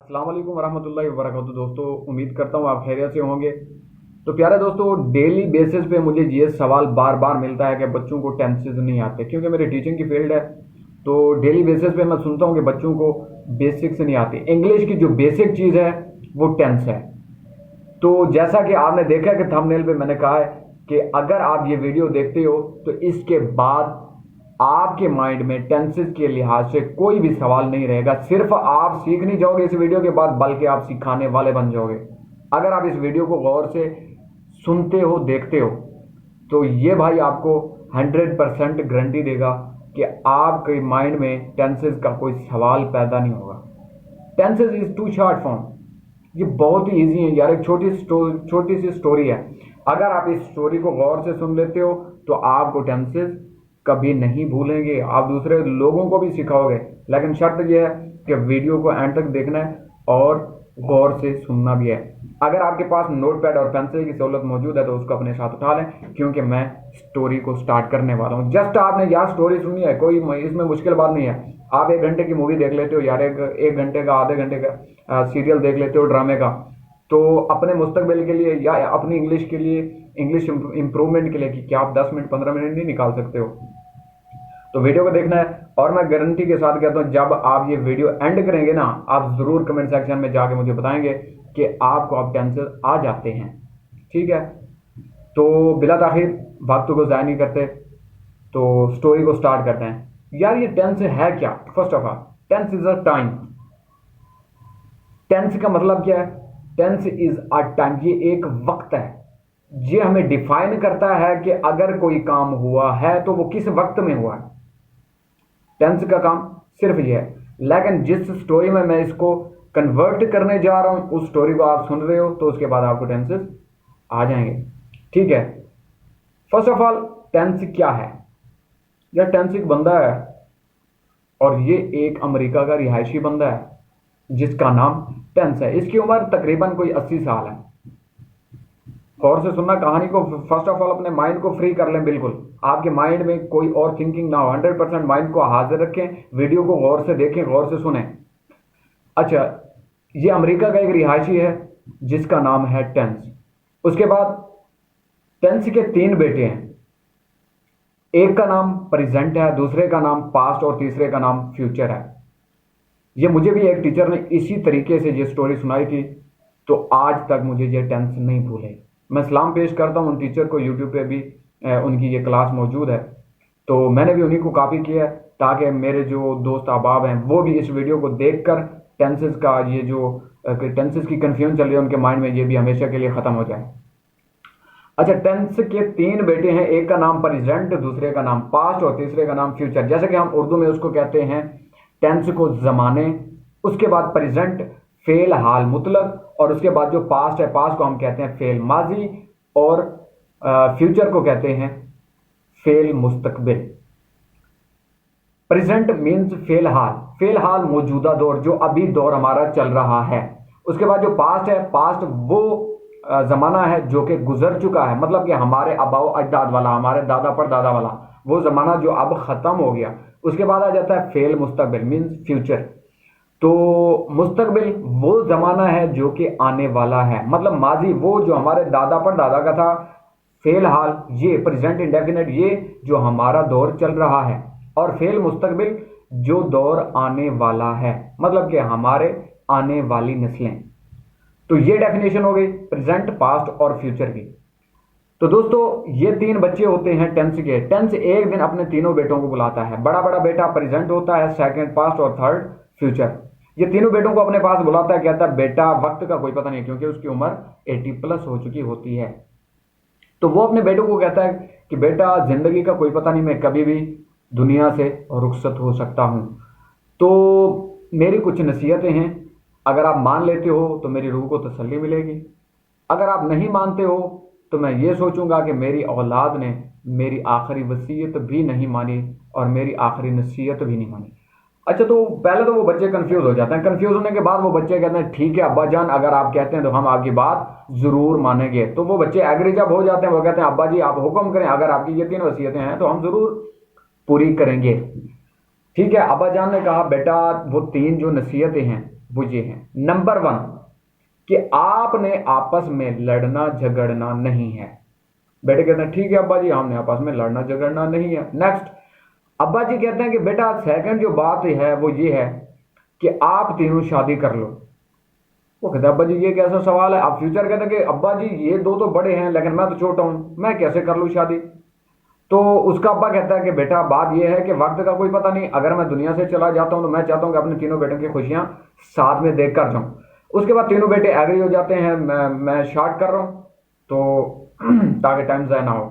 अस्सलाम वालेकुम वरहमतुल्लाहि वबरकातुहू। दोस्तों, उम्मीद करता हूँ आप खैरियत से होंगे। तो प्यारे दोस्तों, डेली बेसिस पे मुझे ये सवाल बार बार मिलता है कि बच्चों को टेंसेस नहीं आते, क्योंकि मेरी टीचिंग की फील्ड है। तो डेली बेसिस पे मैं सुनता हूँ कि बच्चों को बेसिक्स नहीं आती। इंग्लिश की जो बेसिक चीज़ है वो टेंस है। तो जैसा कि आपने देखा कि थंबनेल पे मैंने कहा है कि अगर आप ये वीडियो देखते हो तो इसके बाद आपके माइंड में टेंसेस के लिहाज से कोई भी सवाल नहीं रहेगा। सिर्फ आप सीख नहीं जाओगे इस वीडियो के बाद, बल्कि आप सिखाने वाले बन जाओगे। अगर आप इस वीडियो को गौर से सुनते हो, देखते हो, तो ये भाई आपको 100% गारंटी देगा कि आपके माइंड में टेंसेस का कोई सवाल पैदा नहीं होगा। Tenses is too short form. ये बहुत ही इजी है यार। एक छोटी सी स्टोरी है। अगर आप इस स्टोरी को गौर से सुन लेते हो तो आपको टेंसेस कभी नहीं भूलेंगे। आप दूसरे लोगों को भी सिखाओगे, लेकिन शर्त यह है कि वीडियो को एंड तक देखना है और गौर से सुनना भी है। अगर आपके पास नोटपैड और पेंसिल की सहूलत मौजूद है तो उसको अपने साथ उठा लें, क्योंकि मैं स्टोरी को स्टार्ट करने वाला हूँ। जस्ट आपने यार स्टोरी सुननी है, कोई इसमें मुश्किल बात नहीं है। आप 1 घंटे की मूवी देख लेते हो यार, एक घंटे का, आधे घंटे का सीरियल देख लेते हो ड्रामे का, तो अपने मुस्तकबिल के लिए या अपनी इंग्लिश के लिए, इंग्लिश इंप्रूवमेंट के लिए, कि क्या आप 10 मिनट 15 मिनट नहीं निकाल सकते हो? तो वीडियो को देखना है। और मैं गारंटी के साथ कहता हूँ, जब आप ये वीडियो एंड करेंगे ना, आप जरूर कमेंट सेक्शन में जाके मुझे बताएंगे कि आपको अब टेंसेस आ जाते हैं। ठीक है, तो बिला ताखिर वक्त को ज़ाया नहीं करते, तो स्टोरी को स्टार्ट करते हैं। यार ये टेंस है क्या? First of all, tense is a time. Tense का मतलब क्या है? Tense is a time. ये एक वक्त है। ये हमें डिफाइन करता है कि अगर कोई काम हुआ है तो वो किस वक्त में हुआ है। टेंस का काम सिर्फ ये है। लेकिन जिस स्टोरी में मैं इसको कन्वर्ट करने जा रहा हूं, उस स्टोरी को आप सुन रहे हो, तो उसके बाद आपको टेंसेस आ जाएंगे। ठीक है, फर्स्ट ऑफ ऑल टेंस क्या है? यह टेंस एक बंदा है, और ये एक अमेरिका का रिहायशी बंदा है जिसका नाम टेंस है। इसकी उम्र तकरीबन कोई 80 साल है। गौर से सुनना कहानी को। फर्स्ट ऑफ ऑल अपने माइंड को फ्री कर लें, बिल्कुल आपके माइंड में कोई और थिंकिंग ना हो। 100% माइंड को हाजिर रखें, वीडियो को गौर से देखें, गौर से सुने। अच्छा, ये अमेरिका का एक रिहायशी है जिसका नाम है टेंस। उसके बाद टेंस के 3 बेटे हैं। एक का नाम प्रेजेंट है, दूसरे का नाम पास्ट और तीसरे का नाम फ्यूचर है। ये मुझे भी एक टीचर ने इसी तरीके से ये स्टोरी सुनाई थी, तो आज तक मुझे ये टेंस नहीं भूले। मैं सलाम पेश करता हूँ उन टीचर को। यूट्यूब पे भी उनकी ये क्लास मौजूद है, तो मैंने भी उन्हीं को कॉपी किया है, ताकि मेरे जो दोस्त अहबाब हैं वो भी इस वीडियो को देखकर टेंसेस का ये जो टेंसेस की कन्फ्यूजन चल रही है उनके माइंड में, ये भी हमेशा के लिए ख़त्म हो जाए। अच्छा, टेंस के 3 बेटे हैं। एक का नाम प्रेजेंट, दूसरे का नाम पास्ट और तीसरे का नाम फ्यूचर। जैसे कि हम उर्दू में उसको कहते हैं टेंस को ज़माने, उसके बाद प्रेजेंट फेल हाल मुतलक, और उसके बाद जो पास्ट है, पास्ट को हम कहते हैं फेल माजी, और फ्यूचर को कहते हैं फेल मुस्तकबिल। प्रेजेंट मीन्स फेल हाल, फेल हाल मौजूदा दौर, जो अभी दौर हमारा चल रहा है। उसके बाद जो पास्ट है, पास्ट वो जमाना है जो कि गुजर चुका है, मतलब कि हमारे आबाओ अजदाद वाला, हमारे दादा परदादा वाला वो जमाना जो अब खत्म हो गया। उसके बाद आ जाता है फेल मुस्तकबिल मीन्स फ्यूचर। तो मुस्तकबिल वो जमाना है जो कि आने वाला है, मतलब माजी वो जो हमारे दादा परदादा का था। फेल हाल ये प्रेजेंट इंडेफिनिट, ये जो हमारा दौर चल रहा है। और फेल मुस्तकबिल जो दौर आने वाला है, मतलब कि हमारे आने वाली नस्लें। तो ये डेफिनेशन हो गई प्रेजेंट, पास्ट और फ्यूचर की। तो दोस्तों, ये 3 बच्चे होते हैं टेंस के। टेंस एक दिन अपने तीनों बेटों को बुलाता है। बड़ा बड़ा बेटा प्रेजेंट होता है, सेकंड पास्ट और थर्ड फ्यूचर। ये तीनों बेटों को अपने पास बुलाता है, कहता है बेटा वक्त का कोई पता नहीं, क्योंकि उसकी उम्र 80+ हो चुकी होती है। तो वो अपने बेटों को कहता है कि बेटा जिंदगी का कोई पता नहीं, मैं कभी भी दुनिया से रुखसत हो सकता हूँ। तो मेरी कुछ नसीहतें हैं, अगर आप मान लेते हो तो मेरी रूह को तसल्ली मिलेगी। अगर आप नहीं मानते हो तो मैं ये सोचूंगा कि मेरी औलाद ने मेरी आखिरी वसीयत भी नहीं मानी और मेरी आखिरी नसीहत भी नहीं मानी। अच्छा, तो पहले तो वो बच्चे कंफ्यूज हो जाते हैं। कंफ्यूज होने के बाद वो बच्चे कहते हैं ठीक है अब्बा जान, अगर आप कहते हैं तो हम आपकी बात जरूर मानेंगे। तो वो बच्चे एग्री जब हो जाते हैं, वो कहते हैं अब्बा जी आप हुक्म करें, अगर आपकी ये 3 वसीयतें हैं तो हम जरूर पूरी करेंगे। ठीक है, अब्बा जान ने कहा बेटा वो 3 जो नसीहतें हैं वो ये हैं। नंबर 1 कि आपने आपस में लड़ना झगड़ना नहीं है। बेटे कहते हैं ठीक है अब्बा जी, हमने आपस में लड़ना झगड़ना नहीं है। नेक्स्ट, अब्बा जी कहते हैं कि बेटा सेकंड जो बात है वो ये है कि आप तीनों शादी कर लो। वो कहता है अब्बा जी ये कैसा सवाल है। आप फ्यूचर कहते हैं कि अब्बा जी ये दो तो बड़े हैं लेकिन मैं तो छोटा हूं, मैं कैसे कर लूं शादी। तो उसका अब्बा कहता है कि बेटा बात यह है कि वक्त का कोई पता नहीं, अगर मैं दुनिया से चला जाता हूं तो मैं चाहता हूं कि अपने तीनों बेटों की खुशियां साथ में देख कर जाऊं। उसके बाद तीनों बेटे एग्री हो जाते हैं। मैं शार्ट कर रहा हूं तो ताकि टाइम ज़ाया ना हो।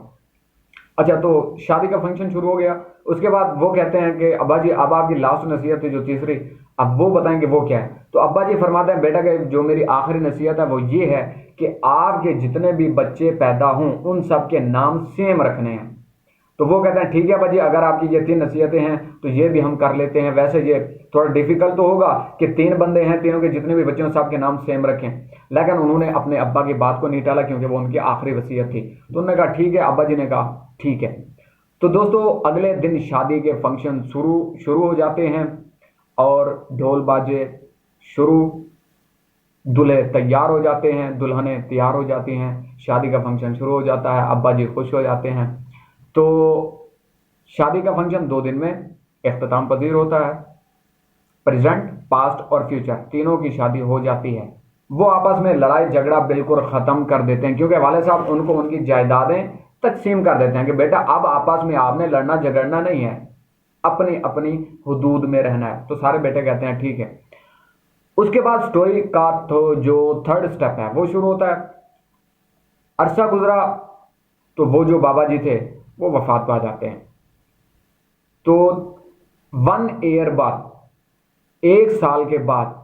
अच्छा, तो शादी का फंक्शन शुरू हो गया। उसके बाद वो कहते हैं कि अब्बा जी अब आपकी लास्ट नसीहत थी जो तीसरी, अब वो बताएंगे वो क्या है। तो अब्बा जी फरमाते हैं बेटा कि जो मेरी आखिरी नसीहत है वो ये है कि आपके जितने भी बच्चे पैदा हों उन सब के नाम सेम रखने हैं। तो वो कहते हैं ठीक है अब्बा जी, अगर आपकी ये 3 नसीहतें हैं तो ये भी हम कर लेते हैं। वैसे ये थोड़ा डिफिकल्ट तो होगा कि 3 बंदे हैं, तीनों के जितने भी बच्चे हैं सबके नाम सेम रखें, लेकिन उन्होंने अपने अब्बा की बात को नहीं टाला क्योंकि वो उनकी आखिरी वसीयत थी। तो उन्होंने कहा ठीक है। अब्बा जी ने कहा ठीक है। तो दोस्तों अगले दिन शादी के फंक्शन शुरू हो जाते हैं और ढोल बाजे शुरू, दूल्हे तैयार हो जाते हैं, दुल्हनें तैयार हो जाती हैं, शादी का फंक्शन शुरू हो जाता है। अब्बा जी खुश हो जाते हैं। तो शादी का फंक्शन 2 दिन में इख्तिताम पजीर होता है। प्रेजेंट, पास्ट और फ्यूचर तीनों की शादी हो जाती है। वो आपस में लड़ाई झगड़ा बिल्कुल खत्म कर देते हैं क्योंकि वाले साहब उनको उनकी जायदादें तकसीम कर देते हैं कि बेटा अब आपस में आपने लड़ना झगड़ना नहीं है, अपनी अपनी हुदूद में रहना है। तो सारे बेटे कहते हैं ठीक है। उसके बाद स्टोरी का तो जो थर्ड स्टेप है वो शुरू होता है। अरसा गुजरा तो वो जो बाबा जी थे वो वफात पा जाते हैं। तो 1 ईयर बाद, 1 साल के बाद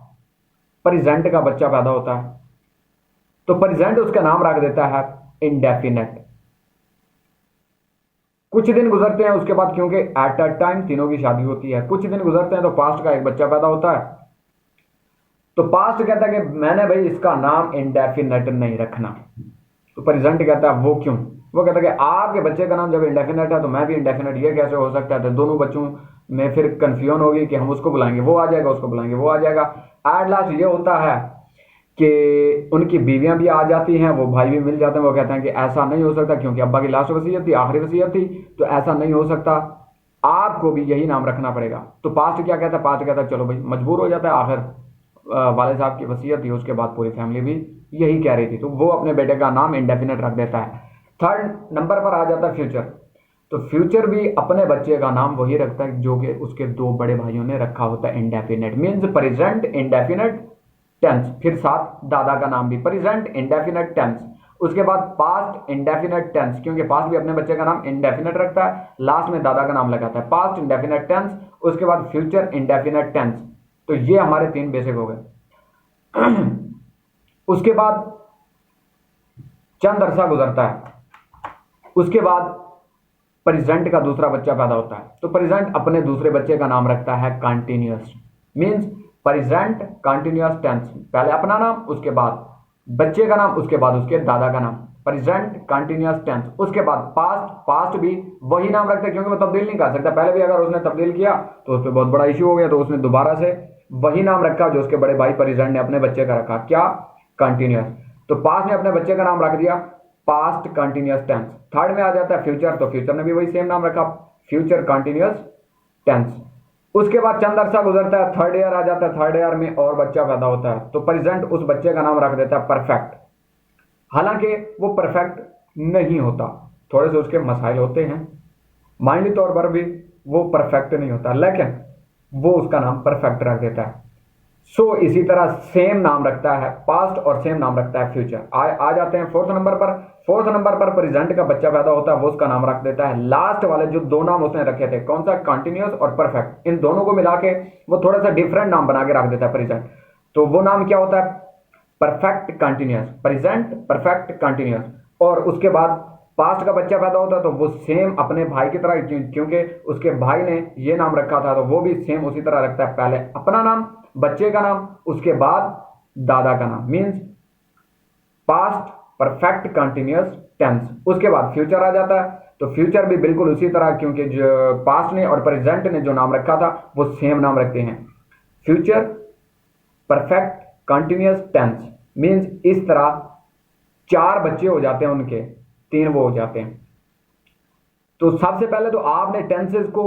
प्रेजेंट का बच्चा पैदा होता है। तो प्रेजेंट उसका नाम रख देता है इंडेफिनेट। कुछ दिन गुजरते हैं उसके बाद, क्योंकि एट अ टाइम तीनों की शादी होती है, कुछ दिन गुजरते हैं तो पास्ट का एक बच्चा पैदा होता है। तो पास्ट कहता है कि मैंने भाई इसका नाम इंडेफिनेट नहीं रखना। तो प्रेजेंट कहता है वो क्यों। वो कहता है कि आपके बच्चे का नाम जब इंडेफिनेट है तो मैं भी इंडेफिनेट, ये कैसे हो सकता है। तो दोनों बच्चों में फिर कंफ्यूजन होगी कि हम उसको बुलाएंगे वो आ जाएगा, उसको बुलाएंगे वो आ जाएगा। एट लास्ट ये होता है कि उनकी बीवियां भी आ जाती हैं, वो भाई भी मिल जाते हैं। वो कहते हैं कि ऐसा नहीं हो सकता क्योंकि अब्बा की लास्ट वसीयत थी, आखिरी वसीयत थी, तो ऐसा नहीं हो सकता, आपको भी यही नाम रखना पड़ेगा। तो पास्ट क्या कहता है, पास्ट कहता है चलो भाई, मजबूर हो जाता है। आखिर वाले साहब की वसीयत थी, उसके बाद पूरी फैमिली भी यही कह रही थी, तो वो अपने बेटे का नाम इंडेफिनेट रख देता है। थर्ड नंबर पर आ जाता है फ्यूचर। तो फ्यूचर भी अपने बच्चे का नाम वही रखता है जो कि उसके 2 बड़े भाइयों ने रखा होता है, indefinite. Means present indefinite tense, फिर साथ दादा का नाम भी प्रेजेंट इंडेफिनेट टेंस। उसके बाद पास्ट इंडेफिनेट टेंस, क्योंकि पास्ट भी अपने बच्चे का नाम इंडेफिनेट रखता है, लास्ट में दादा का नाम लगाता है, पास्ट इंडेफिनेट टेंस। उसके बाद फ्यूचर इंडेफिनेट टेंस। तो ये हमारे 3 बेसिक हो गए। उसके बाद चंद अरसा गुजरता है, उसके बाद प्रेजेंट का दूसरा बच्चा पैदा होता है। तो प्रेजेंट अपने दूसरे बच्चे का नाम रखता है continuous. Means present continuous tense, पहले अपना नाम, उसके बाद बच्चे का नाम, उसके बाद उसके दादा का नाम, प्रेजेंट कंटिन्यूअस टेंस। उसके बाद पास्ट, पास्ट भी वही नाम रखता है क्योंकि वो तब्दील नहीं कर सकता। पहले भी अगर उसने तब्दील किया तो उस पर बहुत बड़ा इश्यू हो गया, तो उसने दोबारा से वही नाम रखा जो उसके बड़े भाई प्रेजेंट ने अपने बच्चे का रखा, क्या, कंटिन्यूअस। तो पास्ट ने अपने बच्चे का नाम रख दिया पास्ट कंटिन्यूअस टेंस। थर्ड में आ जाता है फ्यूचर, तो फ्यूचर ने भी वही सेम नाम रखा, फ्यूचर कंटिन्यूअस टेंस। उसके बाद चंद अरसा गुजरता है, थर्ड ईयर आ जाता है, थर्ड ईयर में और बच्चा पैदा होता है। तो प्रेजेंट उस बच्चे का नाम रख देता है परफेक्ट। हालांकि वो परफेक्ट नहीं होता, थोड़े से उसके मसाइल होते हैं, माइंडली तौर पर भी वो परफेक्ट नहीं होता, लेकिन वो उसका नाम परफेक्ट रख देता है। सो इसी तरह सेम नाम रखता है पास्ट और सेम नाम रखता है फ्यूचर। आ जाते हैं फोर्थ नंबर पर। फोर्थ नंबर पर प्रेजेंट का बच्चा पैदा होता है, वो उसका नाम रख देता है, लास्ट वाले जो 2 नाम उसने रखे थे, कौन सा, कंटिन्यूअस और परफेक्ट, इन दोनों को मिला के वो थोड़ा सा डिफरेंट नाम बना के रख देता है प्रेजेंट। तो वो नाम क्या होता है, perfect continuous, present perfect continuous. और उसके बाद पास्ट का बच्चा पैदा होता है तो वो सेम अपने भाई की तरह, क्योंकि उसके भाई ने ये नाम रखा था तो वो भी सेम उसी तरह रखता है, पहले अपना नाम, बच्चे का नाम, उसके बाद दादा का नाम। Means past perfect continuous tense. उसके बाद फ्यूचर आ जाता है, तो फ्यूचर भी बिल्कुल उसी तरह, क्योंकि जो पास्ट ने और प्रेजेंट ने जो नाम रखा था वो सेम नाम रखते हैं, future perfect continuous tense means इस तरह 4 बच्चे हो जाते हैं उनके, 3 वो हो जाते हैं। तो सबसे पहले तो आपने टेंसेस को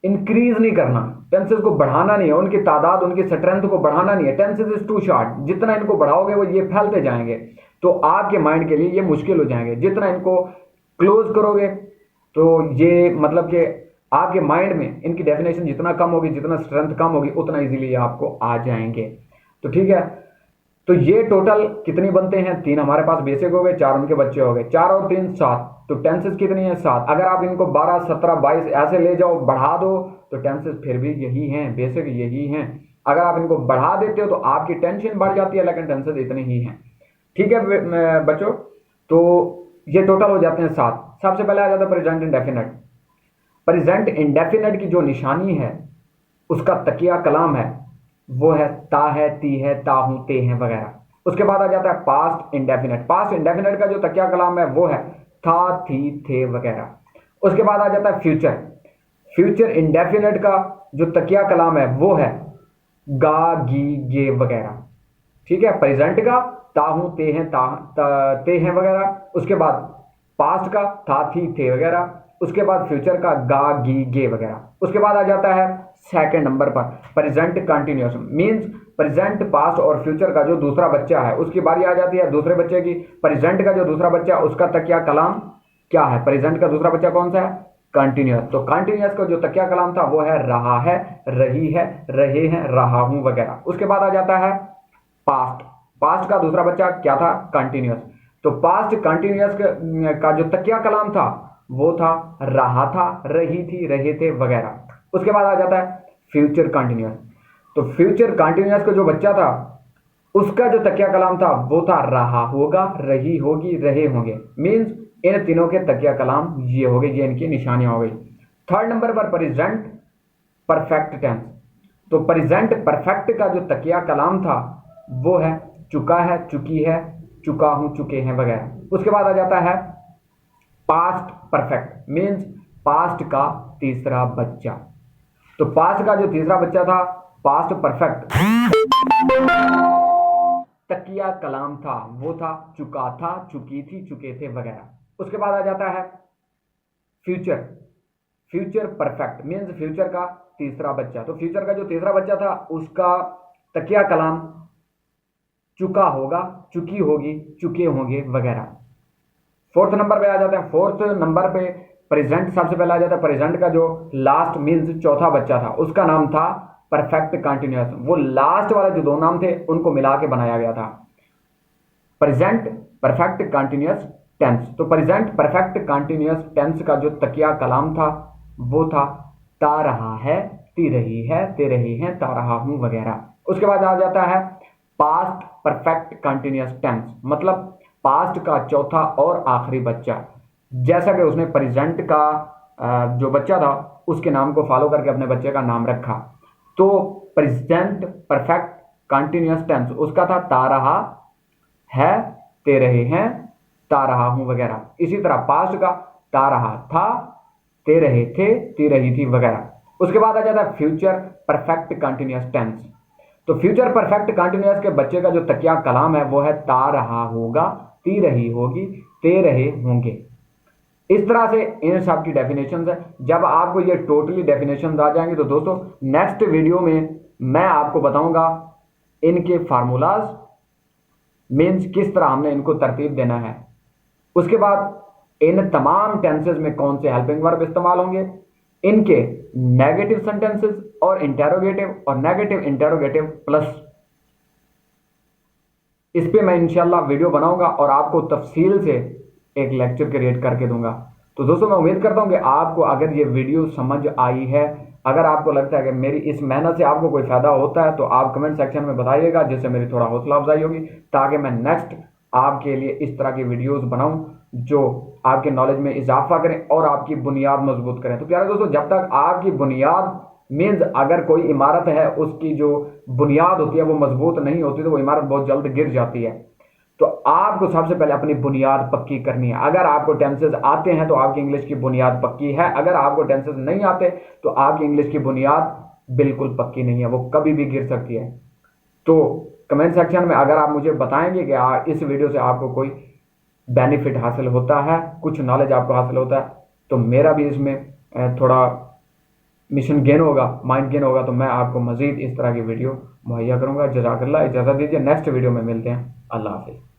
इंक्रीज नहीं करना, टेंसेस को बढ़ाना नहीं है, उनकी तादाद उनकी स्ट्रेंथ को बढ़ाना नहीं है। टेंसेस इज टू शॉर्ट, जितना इनको बढ़ाओगे वो ये फैलते जाएंगे, तो आपके माइंड के लिए ये मुश्किल हो जाएंगे। जितना इनको क्लोज करोगे तो ये मतलब कि आपके माइंड में इनकी डेफिनेशन जितना कम होगी, जितना स्ट्रेंथ कम होगी, उतना इजीली आपको आ जाएंगे। तो ठीक है, तो ये टोटल कितनी बनते हैं? 3 हमारे पास बेसिक हो गए, 4 उनके बच्चे हो गए, 4 और 3 7। तो टेंसेस कितनी है? 7। अगर आप इनको 12 17 22 ऐसे ले जाओ, बढ़ा दो, तो टेंसेस फिर भी यही हैं, बेसिक यही हैं। अगर आप इनको बढ़ा देते हो तो आपकी टेंशन बढ़ जाती है, लेकिन टेंसेस इतने ही हैं। ठीक है बच्चों, तो ये टोटल हो जाते हैं 7। सबसे पहले आ जाता है प्रेजेंट इंडेफिनिट। प्रेजेंट इंडेफिनिट की जो निशानी है, उसका तकिया कलाम है, वो है ता है, ती है, ता हूं, ते हैं वगैरह। उसके बाद आ जाता है पास्ट इंडेफिनिट। पास्ट इंडेफिनिट का जो तकिया कलाम है वो है था, थी, थे वगैरह। उसके बाद आ जाता है फ्यूचर। फ्यूचर इंडेफिनिट का जो तकिया कलाम है वो है गा, गी, गे वगैरह। ठीक है, प्रेजेंट का ता हूं, ते हैं, ते हैं वगैरह। उसके बाद पास्ट का था, थी, थे वगैरह। उसके बाद फ्यूचर का गा, गी, गे वगैरह। उसके बाद आ जाता है सेकंड नंबर पर present continuous means present, past और फ्यूचर का जो दूसरा बच्चा है उसकी बारी आ जाती है दूसरे बच्चे की। प्रेजेंट का जो दूसरा बच्चा है उसका तकिया कलाम क्या है? प्रेजेंट का दूसरा बच्चा कौन सा है? कंटिन्यूअस। तो कंटिन्यूअस का जो तकिया कलाम था वो है रहा है, रही है, रहे हैं, रहा हूं वगैरह। उसके बाद आ जाता है पास्ट। पास्ट का दूसरा बच्चा क्या था? कंटिन्यूअस। तो पास्ट कंटिन्यूअस का जो तकिया कलाम था वो था रहा था, रही थी, रहे थे वगैरह। उसके बाद आ जाता है फ्यूचर कंटिन्यूअस। तो फ्यूचर कंटिन्यूअस का जो बच्चा था उसका जो तकिया कलाम था वो था रहा होगा, रही होगी, रहे होंगे। मींस इन तीनों के तकिया कलाम ये हो गए, ये इनकी निशानियां हो गई। थर्ड नंबर पर प्रेजेंट परफेक्ट टेंस। तो प्रेजेंट परफेक्ट का जो तकिया कलाम था वो है चुका है, चुकी है, चुका हूं, चुके हैं वगैरह। उसके बाद आ जाता है पास्ट परफेक्ट मींस पास्ट का तीसरा बच्चा। तो पास्ट का जो तीसरा बच्चा था पास्ट परफेक्ट तकिया कलाम था वो था चुका था, चुकी थी, चुके थे वगैरह। उसके बाद आ जाता है future. Future perfect means future का तीसरा बच्चा। तो फ्यूचर का जो तीसरा बच्चा था उसका तकिया कलाम चुका होगा, चुकी होगी, चुके होंगे वगैरह। फोर्थ नंबर पे आ जाते हैं। फोर्थ नंबर पे प्रेजेंट सबसे पहले आ जाता है। प्रेजेंट का जो लास्ट मींस चौथा बच्चा था उसका नाम था परफेक्ट कंटिन्यूअस। वो लास्ट वाले जो 2 नाम थे उनको मिला के बनाया गया था प्रेजेंट परफेक्ट कंटिन्यूअस टेंस। तो प्रेजेंट परफेक्ट कंटिन्यूअस टेंस का जो तकिया कलाम था वो था ता रहा है, ती रही है, ते रही हैं, ता रहा हूं वगैरह। उसके बाद आ जाता है पास्ट परफेक्ट कंटिन्यूअस टेंस, मतलब पास्ट का चौथा और आखिरी बच्चा। जैसा कि उसने प्रेजेंट का जो बच्चा था उसके नाम को फॉलो करके अपने बच्चे का नाम रखा। तो प्रेजेंट परफेक्ट कंटिन्यूअस टेंस उसका था ता रहा है, ते रहे हैं, ता रहा हूं वगैरह। इसी तरह पास्ट का ता रहा था, ते रहे थे, ती रही थी वगैरह। उसके बाद आ जाता है फ्यूचर परफेक्ट कंटिन्यूअस टेंस। तो फ्यूचर परफेक्ट कंटिन्यूअस के बच्चे का जो तकिया कलाम है वो है ता रहा होगा, ती रही होगी, ते रहे होंगे। इस तरह से इन सब की डेफिनेशंस है। जब आपको ये टोटली डेफिनेशंस आ जाएंगे तो दोस्तों नेक्स्ट वीडियो में मैं आपको बताऊंगा इनके फार्मूलाज मीन्स किस तरह हमने इनको तरतीब देना है। उसके बाद इन तमाम टेंसेस में कौन से हेल्पिंग वर्ब इस्तेमाल होंगे, इनके नेगेटिव सेंटेंसेस और इंटेरोगेटिव और नेगेटिव इंटेरोगेटिव प्लस, इस पे मैं इंशाल्लाह वीडियो बनाऊंगा और आपको तफसील से एक लेक्चर क्रिएट करके दूंगा। तो दोस्तों मैं उम्मीद करता हूं कि आपको अगर ये वीडियो समझ आई है, अगर आपको लगता है कि मेरी इस मेहनत से आपको कोई फायदा होता है तो आप कमेंट सेक्शन में बताइएगा, जिससे मेरी थोड़ा हौसला अफजाई होगी, ताकि मैं नेक्स्ट आपके लिए इस तरह की वीडियोस बनाऊं जो आपके नॉलेज में इजाफा करें और आपकी बुनियाद मजबूत करें। तो प्यारे दोस्तों, जब तक आपकी बुनियाद मीन्स अगर कोई इमारत है उसकी जो बुनियाद होती है वो मजबूत नहीं होती तो वो इमारत बहुत जल्द गिर जाती है। तो आपको सबसे पहले अपनी बुनियाद पक्की करनी है। अगर आपको टेंसेस आते हैं तो आपकी इंग्लिश की बुनियाद पक्की है, अगर आपको टेंसेस नहीं आते तो आपकी इंग्लिश की बुनियाद बिल्कुल पक्की नहीं है, वो कभी भी गिर सकती है। तो कमेंट सेक्शन में अगर आप मुझे बताएंगे कि इस वीडियो से आपको कोई बेनिफिट हासिल होता है, कुछ नॉलेज आपको हासिल होता है, तो मेरा भी इसमें थोड़ा मिशन गेन होगा, माइंड गेन होगा, तो मैं आपको मजीद इस तरह की वीडियो मुहैया करूंगा। जज़ाकल्लाह, इजाज़त दीजिए, नेक्स्ट वीडियो में मिलते हैं। अल्लाह हाफिज़।